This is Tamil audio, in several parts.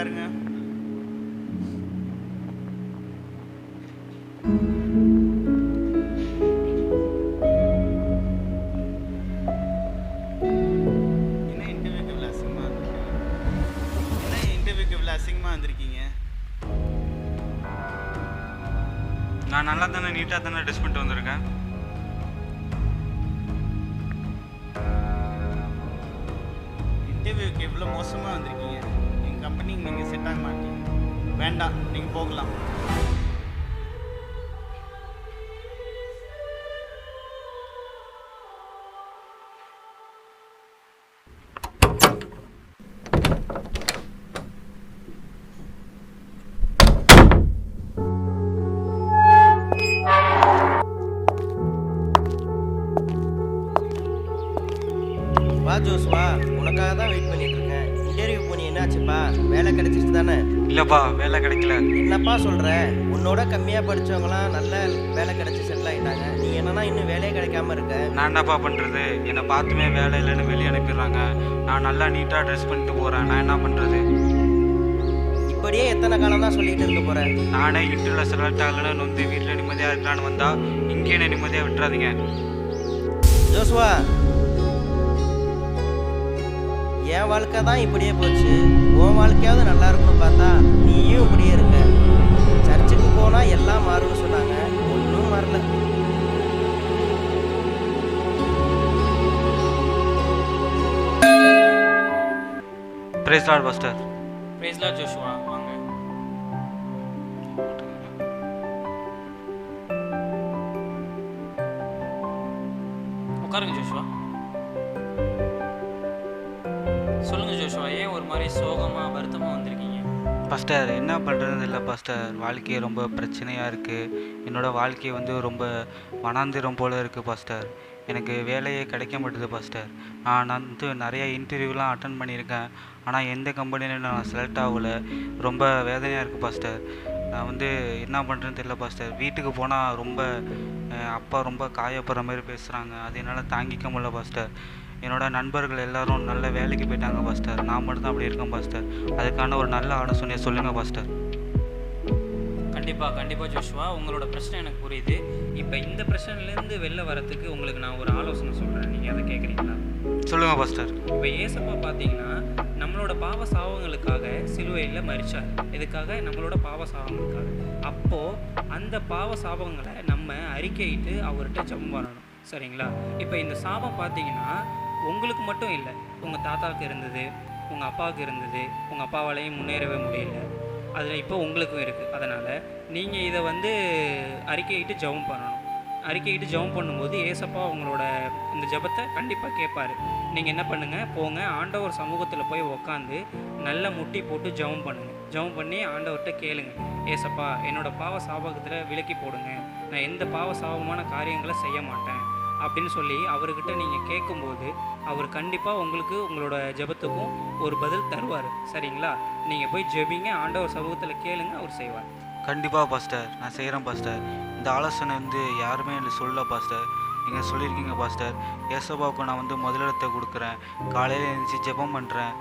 உட்காருங்க. என்ன இன்டர்வியூக்கு இவ்வளோ அசிங்கமாக வந்திருக்கீங்க? நான் நல்லா தானே நீட்டாக தானே ட்ரெஸ் பண்ணிட்டு வந்திருக்கேன். இன்டர்வியூக்கு இவ்வளோ மோசமாக வந்திருக்கீங்க. எங்கள் கம்பெனிக்கு நீங்கள் செட் ஆக மாட்டீங்க. வேண்டாம், நீங்கள் போகலாம். வா ஜோஸ்வா, உனக்காக தான் வெயிட் பண்ணிட்டு இருக்கேன். இன்டர்வியூ போனி என்னாச்சுப்பா? வேலை கிடைச்சிருச்சு தானே? இல்லைப்பா, வேலை கிடைக்கல. என்னப்பா சொல்கிற? உன்னோட கம்மியாக படித்தவங்களாம் நல்ல வேலை கிடைச்சி செட்டில் ஆகிட்டாங்க. நீ என்னன்னா இன்னும் வேலையே கிடைக்காம இருக்க. நான் என்னப்பா பண்ணுறது? என்னை பார்த்துமே வேலை இல்லைன்னு வெளியே அனுப்பிடுறாங்க. நான் நல்லா நீட்டாக ட்ரெஸ் பண்ணிட்டு போகிறேன். நான் என்ன பண்ணுறது? இப்படியே எத்தனை காலம் தான் சொல்லிட்டு இருக்க போகிறேன்? நானே இன்டர்வியூவில் செலக்ட் ஆகலைன்னு வந்து வீட்டில் நிம்மதியாக இருக்கலான்னு வந்தால் இங்கேயே என்னை நிம்மதியாக விட்டுறாதீங்க. ஜோஸ்வா, என் வாழ்க்கை தான் இப்படியே போச்சு. உன் வாழ்க்கையாவது நல்லா இருக்குன்னு பார்த்தா நீயும் இப்படியே இருக்க. சர்ச்சுக்கு போனால் எல்லாம் மாறும்னு சொன்னாங்க, ஒன்றும் மாறல. Praise lord pastor. Praise lord Joshua, வாங்க. உட்காருங்க ஜோஷுவா. சொல்லுங்க ஜோஷுவா, ஏன் ஒரு மாதிரி சோகமாக வருத்தமாக வந்திருக்கீங்க? பாஸ்டர், என்ன பண்ணுறதுன்னு இல்லை பாஸ்டர். வாழ்க்கையே ரொம்ப பிரச்சனையாக இருக்குது. என்னோடய வாழ்க்கையை வந்து ரொம்ப வனாந்திரம் போல் இருக்குது பாஸ்டர். எனக்கு வேலையே கிடைக்க மாட்டுது பாஸ்டர். நான் வந்து நிறைய இன்டர்வியூலாம் அட்டன் பண்ணியிருக்கேன். ஆனால் எந்த கம்பெனிலையும் நான் செலக்ட் ஆகலை. ரொம்ப வேதனையாக இருக்குது பாஸ்டர். நான் வந்து என்ன பண்ணுறேன்னு தெரியல பாஸ்டர். வீட்டுக்கு போனால் ரொம்ப அப்பா ரொம்ப காயப்படுற மாதிரி பேசுகிறாங்க. அது என்னால் தாங்கிக்க முடியல பாஸ்டர். என்னோடய நண்பர்கள் எல்லோரும் நல்ல வேலைக்கு போயிட்டாங்க பாஸ்டர். நான் மட்டும் தான் அப்படி இருக்கேன் பாஸ்டர். அதுக்கான ஒரு நல்ல ஆலோசனையை சொல்லுங்கள் பாஸ்டர். கண்டிப்பாக ஜோஷுவா, உங்களோட பிரச்சனை எனக்கு புரியுது. இப்போ இந்த பிரச்சனையிலேருந்து வெளில வரத்துக்கு உங்களுக்கு நான் ஒரு ஆலோசனை சொல்கிறேன். நீங்கள் அதை கேட்குறீங்களா? சொல்லுங்கள் பாஸ்டர். இப்போ ஏசப்பா பார்த்தீங்கன்னா நம்மளோட பாவ சாபங்களுக்காக சிலுவையில் மரிச்சார். இதுக்காக நம்மளோட பாவ சாபங்களுக்காக. அப்போது அந்த பாவ சாபங்களை நம்ம அறிக்கையிட்டு அவர்கிட்ட ஜெபம் பண்ணணும். சரிங்களா? இப்போ இந்த சாபம் பார்த்தீங்கன்னா உங்களுக்கு மட்டும் இல்லை, உங்கள் தாத்தாவுக்கு இருந்தது, உங்கள் அப்பாவுக்கு இருந்தது, உங்கள் அப்பாவாலையும் முன்னேறவே முடியல. அதில் இப்போ உங்களுக்கும் இருக்குது. அதனால் நீங்கள் இதை வந்து அறிக்கையிட்டு ஜெபம் பண்ணணும். அறிக்கையிட்டு ஜெபம் பண்ணும்போது ஏசப்பா உங்களோட இந்த ஜெபத்தை கண்டிப்பாக கேட்பார். நீங்கள் என்ன பண்ணுங்கள், போங்க ஆண்டவர் சமூகத்தில் போய் உக்காந்து நல்லா முட்டி போட்டு ஜெபம் பண்ணுங்கள். ஜெபம் பண்ணி ஆண்டவர்கிட்ட கேளுங்க, ஏசப்பா என்னோடய பாவ சாபகத்தில் விலக்கி போடுங்க, நான் எந்த பாவ சாபமான காரியங்களை செய்ய மாட்டேன் அப்படின்னு சொல்லி அவர்கிட்ட நீங்கள் கேட்கும்போது அவர் கண்டிப்பாக உங்களுக்கு உங்களோட ஜெபத்துக்கும் ஒரு பதில் தருவார். சரிங்களா? நீங்கள் போய் ஜெபிங்க, ஆண்டவர் சமூகத்தில் கேளுங்க, அவர் செய்வார். கண்டிப்பாக பாஸ்டர், நான் செய்கிறேன் பாஸ்டர். இந்த ஆலோசனை வந்து யாருமே எனக்கு சொல்ல பாஸ்டர். நீங்கள் சொல்லியிருக்கீங்க பாஸ்டர். ஏசப்பாவுக்கு நான் வந்து முதலிடத்தை கொடுக்குறேன். காலையில் எழுந்துச்சி ஜெபம் பண்ணுறேன்.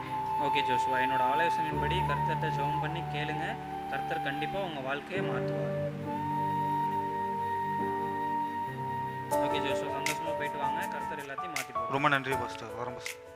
ஓகே ஜோஷுவா, என்னோட ஆலோசனையின்படி கர்த்தர்கிட்ட ஜெபம் பண்ணி கேளுங்க. கர்த்தர் கண்டிப்பாக உங்கள் வாழ்க்கையை மாற்றுவார். ஓகே ஜோஷுவா, சந்தோஷமாக போயிட்டு வாங்க. கர்த்தர் எல்லாத்தையும் மாற்றிப்பார். ரொம்ப நன்றி பாஸ்டர். வரேன் பாஸ்டர்.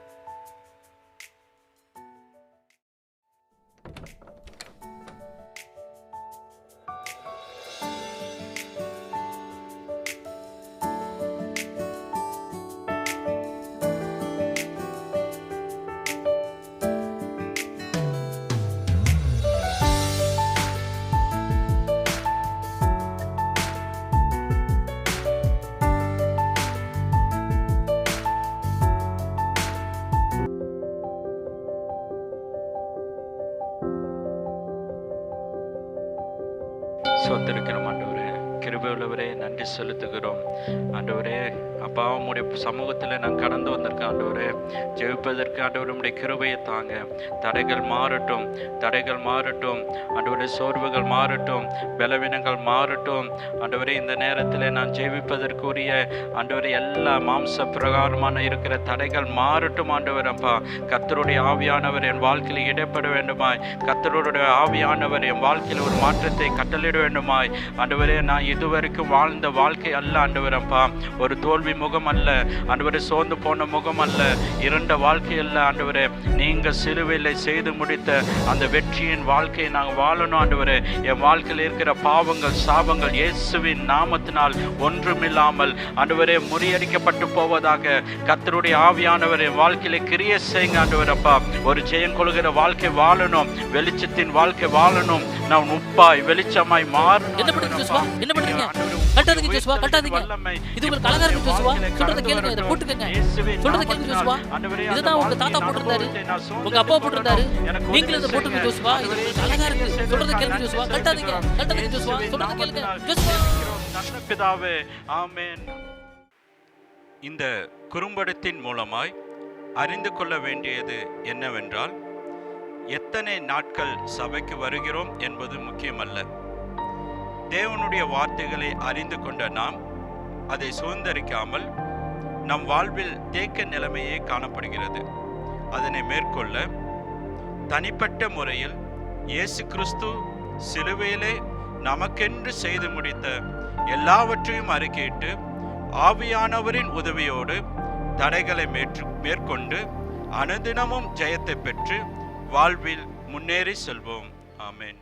சோத்திருக்கிறோம் ஆண்டவரே, கிருபை உள்ளவரே, நன்றி செலுத்துகிறோம் ஆண்டவரே. அப்பா உம்முடைய சமூகத்தில் நான் கடந்து வந்திருக்கேன் ஆண்டவரே. ஜெபிப்பதற்கு ஆண்டவர் உம்முடைய கிருபையை தாங்க. தடைகள் மாறட்டும், தடைகள் மாறட்டும் ஆண்டவரே. சோர்வுகள் மாறட்டும், பலவீனங்கள் மாறட்டும் ஆண்டவரே. இந்த நேரத்தில் நான் ஜெபிப்பதற்குரிய ஆண்டவரே எல்லா மாம்ச பிரகாரமான இருக்கிற தடைகள் மாறட்டும் ஆண்டவரப்பா. கர்த்தருடைய ஆவியானவர் என் வாழ்க்கையில் இடப்பட வேண்டுமாய். கர்த்தருடைய ஆவியானவர் என் வாழ்க்கையில் ஒரு மாற்றத்தை கட்டளையிட வேண்டுமாய் ஆண்டவரே. நான் இதுவரைக்கும் வாழ்ந்த வாழ்க்கை அல்ல ஆண்டவரப்பா. ஒரு தோல்வி முகம் அல்ல ஆண்டவரே, சோர்ந்து போன முகம் அல்ல, இரண்ட வாழ்க்கை அல்ல ஆண்டவரே. நீங்க சிலுவையில் செய்து முடித்த அந்த வெற்றியின் வாழ்க்கையை நாங்கள் வாழணும் ஆண்டவரே. என் வாழ்க்கையில் இருக்கிற பாவங்கள் சாபங்கள் இயேசுவின் நாமத்தினால் ஒன்றுமில்லாமல் ஆண்டவரே முறியடிக்கப்பட்டு போவதாக கர்த்தருடைய ஆவியானவர் என் வாழ்க்கையில கிரியை செய்யுங்க ஆண்டவரப்பா. ஒரு ஜெயம் கொள்கிற வாழ்க்கை வாழணும், வெளிச்சத்தின் வாழ்க்கை வாழணும். நான் உப்பாய் வெளிச்சமாய் மாறணும். என்ன பண்ணுங்க ஜோசுவா? என்ன பண்றீங்க? கட்டாதீங்க ஜோசுவா, கட்டாதீங்க. இது உங்களுக்கு அழகா இருக்கு ஜோசுவா. சொல்றத கேளுங்க, இத போட்டுக்கங்க. சொல்றத கேளுங்க ஜோசுவா. இதுதான் உங்க தாத்தா போட்டுருந்தாரு, உங்க அப்பா போட்டுருந்தாரு. நீங்களும் இத போட்டுங்க ஜோசுவா. இது உங்களுக்கு அழகா இருக்கு. சொல்றத கேளுங்க ஜோசுவா. கட்டாதீங்க, கட்டாதீங்க ஜோசுவா. சொல்றத கேளுங்க ஜோசுவா. நல்ல பிதாவே, ஆமென். இந்த குறும்படத்தின் மூலமாய் அறிந்து கொள்ள வேண்டியது என்னவென்றால், எத்தனை நாட்கள் சபைக்கு வருகிறோம் என்பது முக்கியமல்ல. தேவனுடைய வார்த்தைகளை அறிந்து கொண்ட நாம் அதை சுதந்திரிக்காமல் நம் வாழ்வில் தேக்க நிலைமையே காணப்படுகிறது. அதனை மேற்கொள்ள தனிப்பட்ட முறையில் இயேசு கிறிஸ்து சிலுவையிலே நமக்கென்று செய்து முடித்த எல்லாவற்றையும் அறிக்கையிட்டு ஆவியானவரின் உதவியோடு தடைகளை மேற்கொண்டு அனுதினமும் ஜெயத்தை பெற்று வாழ்வில் முன்னேறி செல்வோம். ஆமென்.